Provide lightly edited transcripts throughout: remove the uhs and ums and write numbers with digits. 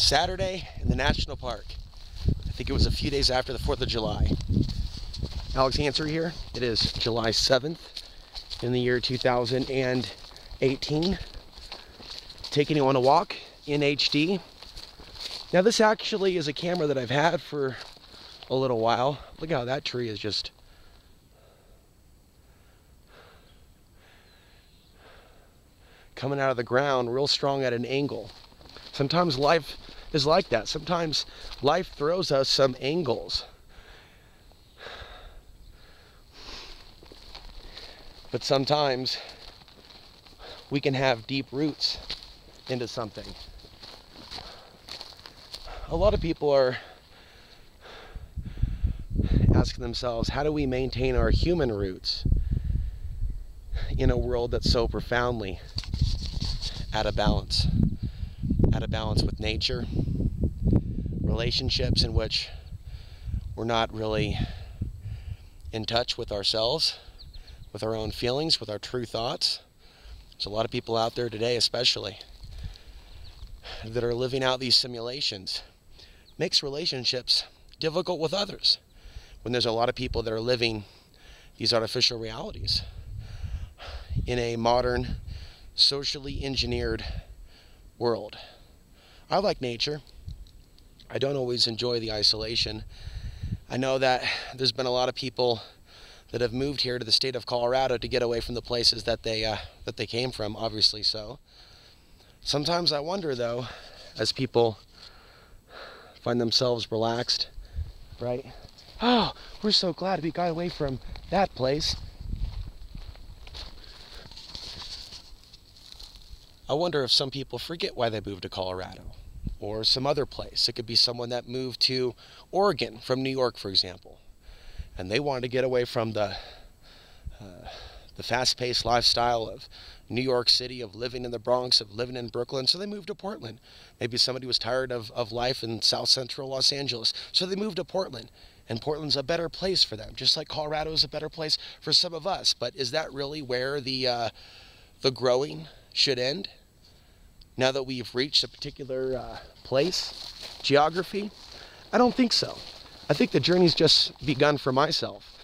Saturday in the national park. I think it was a few days after the 4th of July. Alex Answer here. It is July 7th in the year 2018. Taking you on a walk in HD. Now this actually is a camera that I've had for a little while. Look how that tree is just coming out of the ground real strong at an angle. Sometimes life is like that. Sometimes life throws us some angles. But sometimes we can have deep roots into something. A lot of people are asking themselves, how do we maintain our human roots in a world that's so profoundly out of balance? Out of balance with nature, relationships in which we're not really in touch with ourselves, with our own feelings, with our true thoughts. There's a lot of people out there today especially that are living out these simulations. Makes relationships difficult with others when there's a lot of people that are living these artificial realities in a modern, socially engineered world. I like nature. I don't always enjoy the isolation. I know that there's been a lot of people that have moved here to the state of Colorado to get away from the places that they came from, obviously so. Sometimes I wonder though, as people find themselves relaxed, right? Oh, we're so glad we got away from that place. I wonder if some people forget why they moved to Colorado or some other place. It could be someone that moved to Oregon from New York, for example, and they wanted to get away from the fast-paced lifestyle of New York City, of living in the Bronx, of living in Brooklyn, so they moved to Portland. Maybe somebody was tired of life in South Central Los Angeles, so they moved to Portland, and Portland's a better place for them, just like Colorado is a better place for some of us. But is that really where the growing should end? Now that we've reached a particular place, geography? I don't think so. I think the journey's just begun for myself.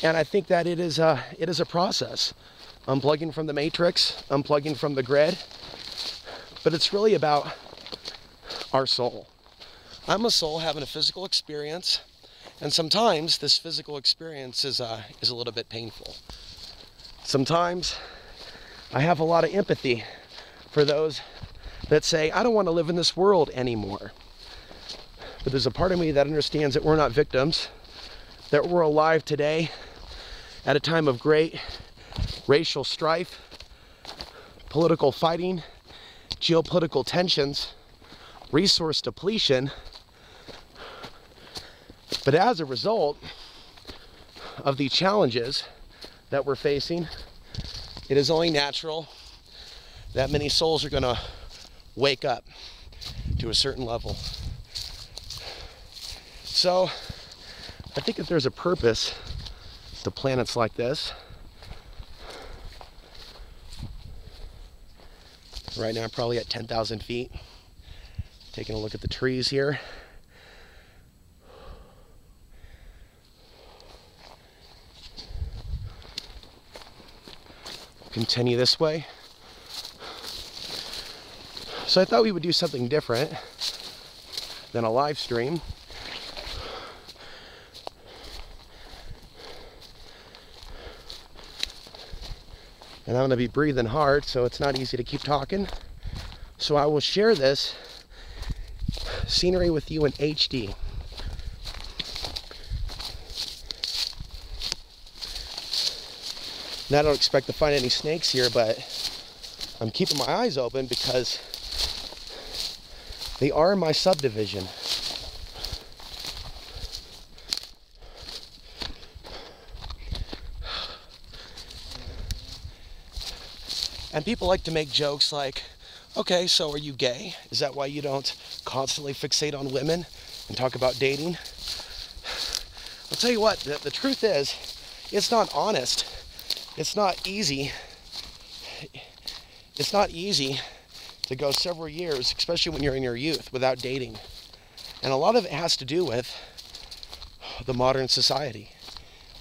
And I think that it is a process. Unplugging from the matrix, unplugging from the grid. But it's really about our soul. I'm a soul having a physical experience, and sometimes this physical experience is a little bit painful. Sometimes I have a lot of empathy for those that say, I don't want to live in this world anymore. But there's a part of me that understands that we're not victims, that we're alive today at a time of great racial strife, political fighting, geopolitical tensions, resource depletion. But as a result of the challenges that we're facing, it is only natural that many souls are going to wake up to a certain level. So I think if there's a purpose to planets like this, right now I'm probably at 10,000 feet, taking a look at the trees here. Continue this way. So I thought we would do something different than a live stream. And I'm going to be breathing hard, so it's not easy to keep talking. So I will share this scenery with you in HD. Now I don't expect to find any snakes here, but I'm keeping my eyes open because they are in my subdivision. And people like to make jokes like, okay, so are you gay? Is that why you don't constantly fixate on women and talk about dating? I'll tell you what, the truth is, it's not honest. It's not easy. It's not easy that go several years, especially when you're in your youth, without dating. And a lot of it has to do with the modern society.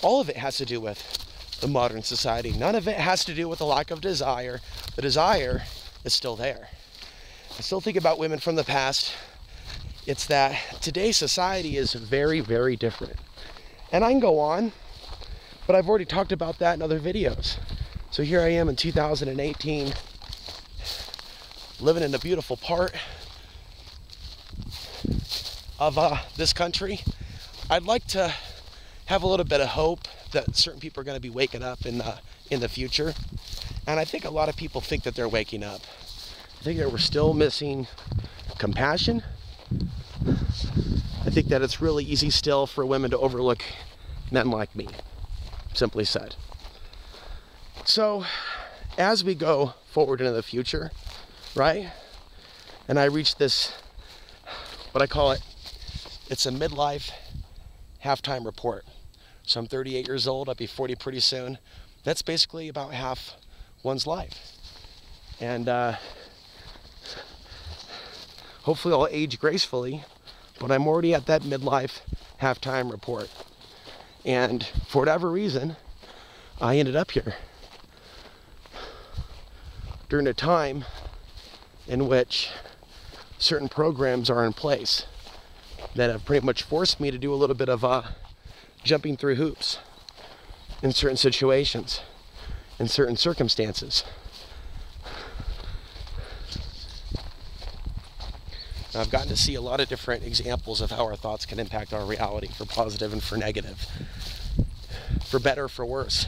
All of it has to do with the modern society. None of it has to do with a lack of desire. The desire is still there. I still think about women from the past. It's that today's society is very, very different. And I can go on, but I've already talked about that in other videos. So here I am in 2018, living in a beautiful part of this country. I'd like to have a little bit of hope that certain people are going to be waking up in the future. And I think a lot of people think that they're waking up. I think that we're still missing compassion. I think that it's really easy still for women to overlook men like me, simply said. So as we go forward into the future, right? And I reach this, what I call it, it's a midlife halftime report. So I'm 38 years old, I'll be 40 pretty soon. That's basically about half one's life. And hopefully I'll age gracefully, but I'm already at that midlife halftime report. And for whatever reason, I ended up here during a time in which certain programs are in place that have pretty much forced me to do a little bit of jumping through hoops in certain situations, in certain circumstances. And I've gotten to see a lot of different examples of how our thoughts can impact our reality, for positive and for negative, for better or for worse.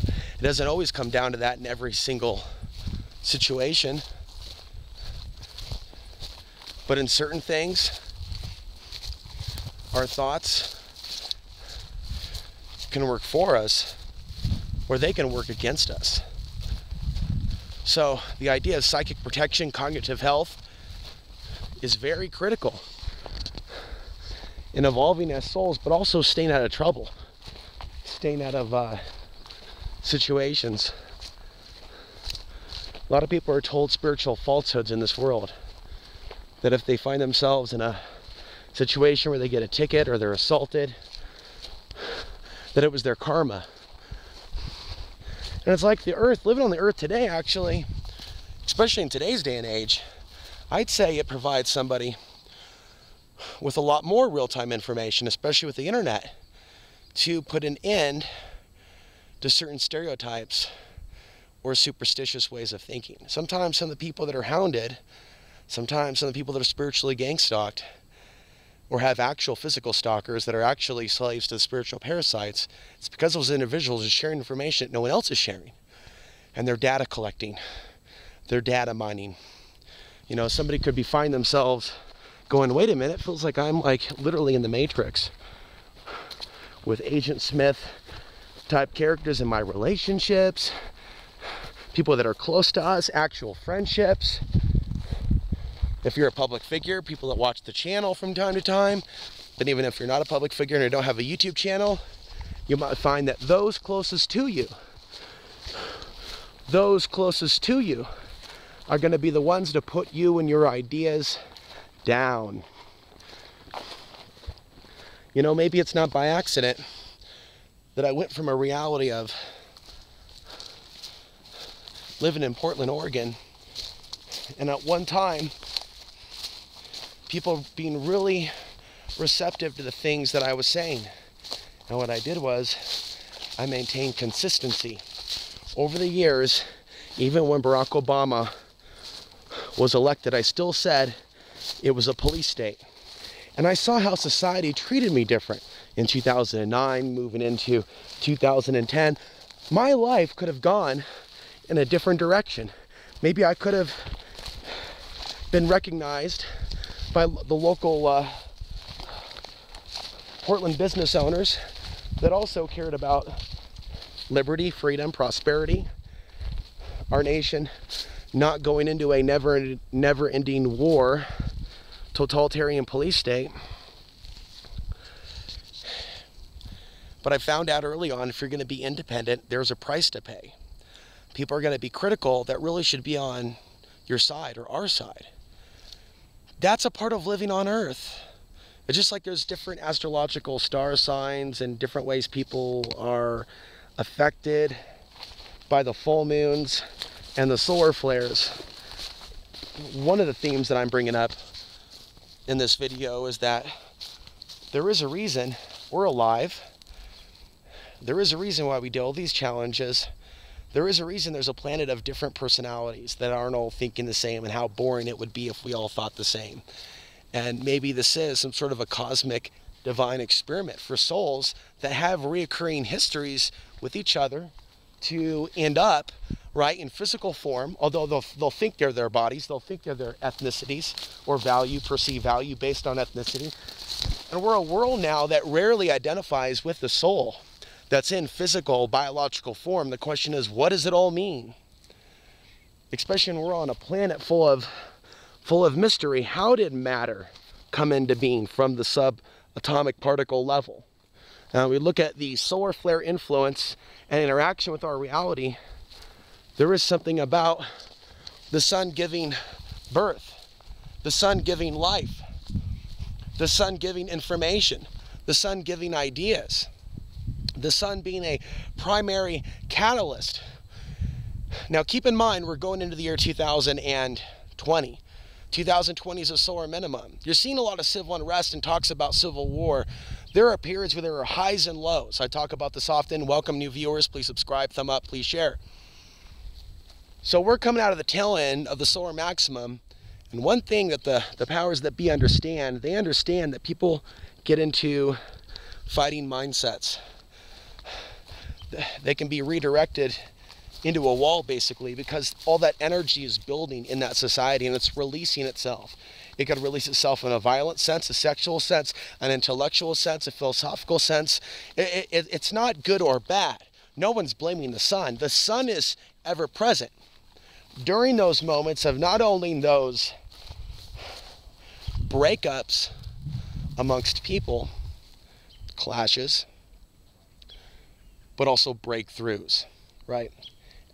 It doesn't always come down to that in every single situation, but in certain things, our thoughts can work for us, or they can work against us. So the idea of psychic protection, cognitive health, is very critical in evolving as souls, but also staying out of trouble, staying out of situations. A lot of people are told spiritual falsehoods in this world, that if they find themselves in a situation where they get a ticket or they're assaulted, that it was their karma. And it's like the earth, living on the earth today, actually, especially in today's day and age, I'd say it provides somebody with a lot more real-time information, especially with the internet, to put an end to certain stereotypes or superstitious ways of thinking. Sometimes some of the people that are hounded, sometimes some of the people that are spiritually gang-stalked, or have actual physical stalkers that are actually slaves to the spiritual parasites, it's because those individuals are sharing information that no one else is sharing. And they're data collecting, they're data mining. You know, somebody could be finding themselves going, wait a minute, it feels like I'm like literally in the Matrix with Agent Smith type characters in my relationships, people that are close to us, actual friendships. If you're a public figure, people that watch the channel from time to time, then even if you're not a public figure and you don't have a YouTube channel, you might find that those closest to you are going to be the ones to put you and your ideas down. You know, maybe it's not by accident that I went from a reality of living in Portland, Oregon, and at one time people being really receptive to the things that I was saying. And what I did was I maintained consistency over the years. Even when Barack Obama was elected, I still said it was a police state. And I saw how society treated me different in 2009, moving into 2010. My life could have gone in a different direction. Maybe I could have been recognized by the local Portland business owners that also cared about liberty, freedom, prosperity, our nation not going into a never-ending war, totalitarian police state. But I found out early on, if you're going to be independent, there's a price to pay. People are going to be critical that really should be on your side or our side. That's a part of living on Earth. It's just like there's different astrological star signs and different ways people are affected by the full moons and the solar flares. One of the themes that I'm bringing up in this video is that there is a reason we're alive. There is a reason why we deal with these challenges. There is a reason there's a planet of different personalities that aren't all thinking the same, and how boring it would be if we all thought the same. And maybe this is some sort of a cosmic divine experiment for souls that have reoccurring histories with each other to end up, right, in physical form, although they'll think they're their bodies, they'll think they're their ethnicities or perceived value based on ethnicity. And we're a world now that rarely identifies with the soul that's in physical, biological form. The question is, what does it all mean? Especially when we're on a planet full of mystery. How did matter come into being from the subatomic particle level? Now we look at the solar flare influence and interaction with our reality. There is something about the sun giving birth, the sun giving life, the sun giving information, the sun giving ideas, the sun being a primary catalyst. Now keep in mind, we're going into the year 2020. 2020 is a solar minimum. You're seeing a lot of civil unrest and talks about civil war. There are periods where there are highs and lows. I talk about this often. Welcome new viewers. Please subscribe, thumb up, please share. So we're coming out of the tail end of the solar maximum. And one thing that the powers that be understand, they understand that people get into fighting mindsets. They can be redirected into a wall, basically, because all that energy is building in that society and it's releasing itself. It could release itself in a violent sense, a sexual sense, an intellectual sense, a philosophical sense. It's not good or bad. No one's blaming the sun. The sun is ever present. During those moments of not only those breakups amongst people, clashes, but also breakthroughs, right?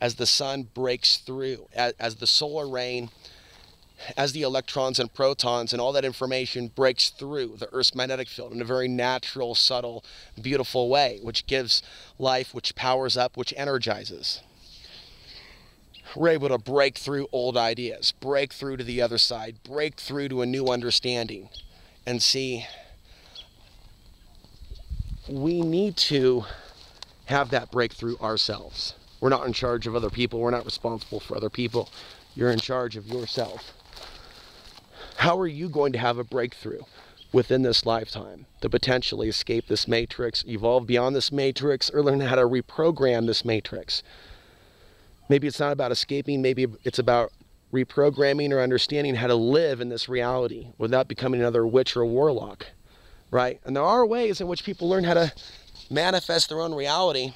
As the sun breaks through, as the solar rain, as the electrons and protons and all that information breaks through the Earth's magnetic field in a very natural, subtle, beautiful way, which gives life, which powers up, which energizes. We're able to break through old ideas, break through to the other side, break through to a new understanding, and see, we need to have that breakthrough ourselves. We're not in charge of other people. We're not responsible for other people. You're in charge of yourself. How are you going to have a breakthrough within this lifetime to potentially escape this matrix, evolve beyond this matrix, or learn how to reprogram this matrix? Maybe it's not about escaping. Maybe it's about reprogramming or understanding how to live in this reality without becoming another witch or warlock, right? And there are ways in which people learn how to manifest their own reality.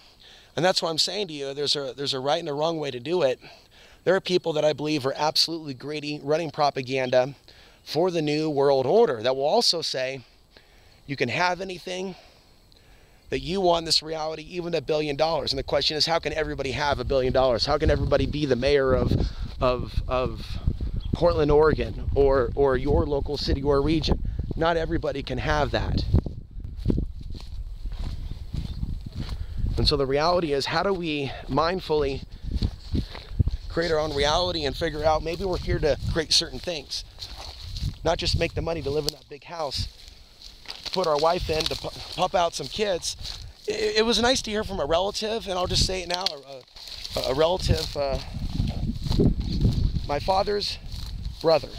And that's what I'm saying to you. There's a right and a wrong way to do it. There are people that I believe are absolutely greedy, running propaganda for the new world order that will also say you can have anything that you want in this reality, even $1 billion. And the question is, how can everybody have $1 billion? How can everybody be the mayor of Portland, Oregon, or your local city or region? Not everybody can have that. And so the reality is, how do we mindfully create our own reality and figure out maybe we're here to create certain things, not just make the money to live in that big house, put our wife in to pump out some kids. It was nice to hear from a relative, and I'll just say it now, a relative, my father's brother.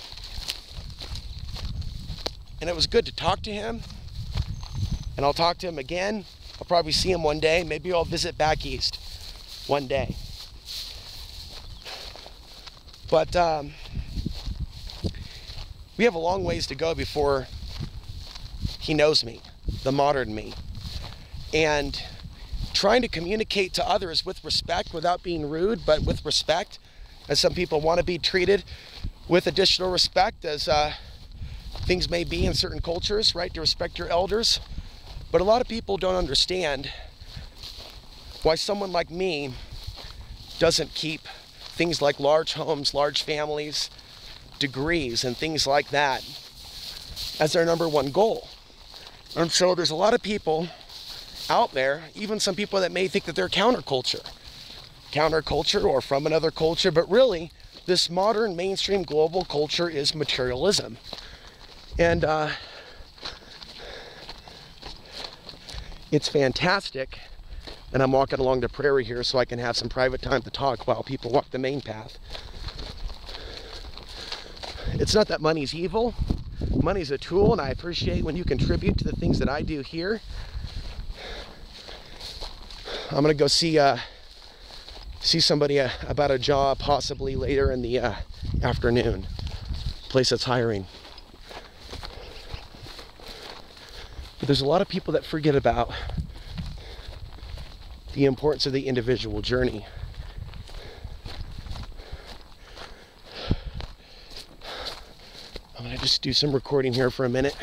And it was good to talk to him, and I'll talk to him again. I'll probably see him one day. Maybe I'll visit back east one day. But we have a long ways to go before he knows me, the modern me. And trying to communicate to others with respect without being rude, but with respect, as some people want to be treated with additional respect, as things may be in certain cultures, right, to respect your elders. But a lot of people don't understand why someone like me doesn't keep things like large homes, large families, degrees, and things like that as their number one goal. And so there's a lot of people out there, even some people that may think that they're counterculture or from another culture, but really this modern mainstream global culture is materialism. And it's fantastic. And I'm walking along the prairie here so I can have some private time to talk while people walk the main path. It's not that money's evil. Money's a tool, and I appreciate when you contribute to the things that I do here. I'm gonna go see somebody about a job possibly later in the afternoon. Place that's hiring. But there's a lot of people that forget about the importance of the individual journey. I'm gonna just do some recording here for a minute.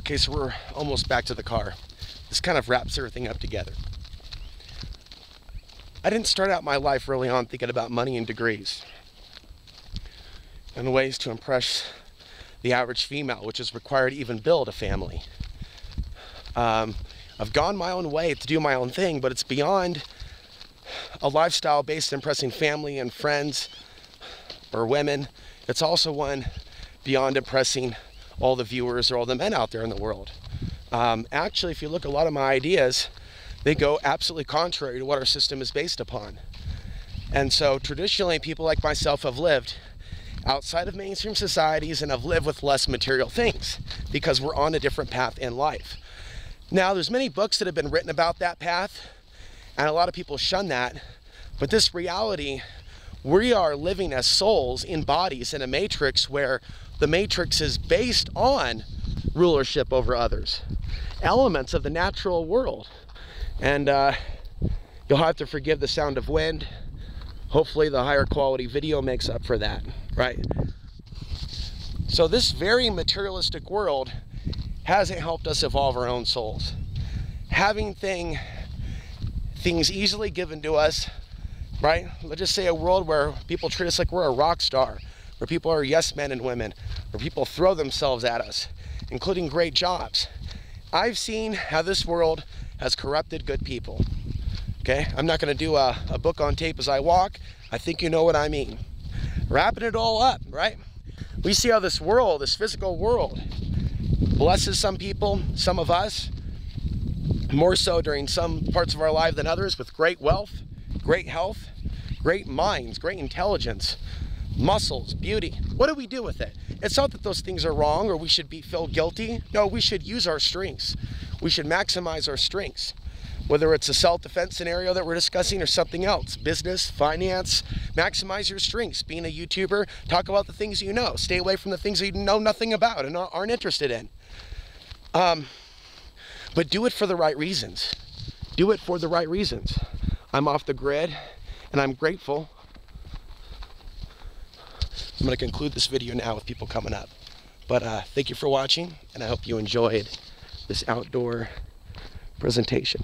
Okay, so we're almost back to the car. This kind of wraps everything up together. I didn't start out my life early on thinking about money and degrees and ways to impress the average female, which is required to even build a family. I've gone my own way to do my own thing, but it's beyond a lifestyle based on impressing family and friends or women. It's also one beyond impressing all the viewers or all the men out there in the world. Actually, if you look at a lot of my ideas, they go absolutely contrary to what our system is based upon. And so traditionally, people like myself have lived outside of mainstream societies and have lived with less material things because we're on a different path in life. Now, there's many books that have been written about that path, and a lot of people shun that, but this reality, we are living as souls in bodies in a matrix where the matrix is based on rulership over others, elements of the natural world. And you'll have to forgive the sound of wind. Hopefully the higher quality video makes up for that, right? So this very materialistic world hasn't helped us evolve our own souls. Having things easily given to us, right? Let's just say a world where people treat us like we're a rock star, where people are yes men and women, where people throw themselves at us, including great jobs. I've seen how this world has corrupted good people. Okay, I'm not going to do a book on tape as I walk. I think you know what I mean. Wrapping it all up, right? We see how this world, this physical world, blesses some people, some of us, more so during some parts of our life than others, with great wealth, great health, great minds, great intelligence, muscles, beauty. What do we do with it? It's not that those things are wrong or we should feel guilty. No, we should use our strengths. We should maximize our strengths. Whether it's a self-defense scenario that we're discussing or something else, business, finance, maximize your strengths. Being a YouTuber, talk about the things you know. Stay away from the things that you know nothing about and aren't interested in. But do it for the right reasons. Do it for the right reasons. I'm off the grid and I'm grateful. I'm going to conclude this video now with people coming up. But thank you for watching, and I hope you enjoyed this outdoor presentation.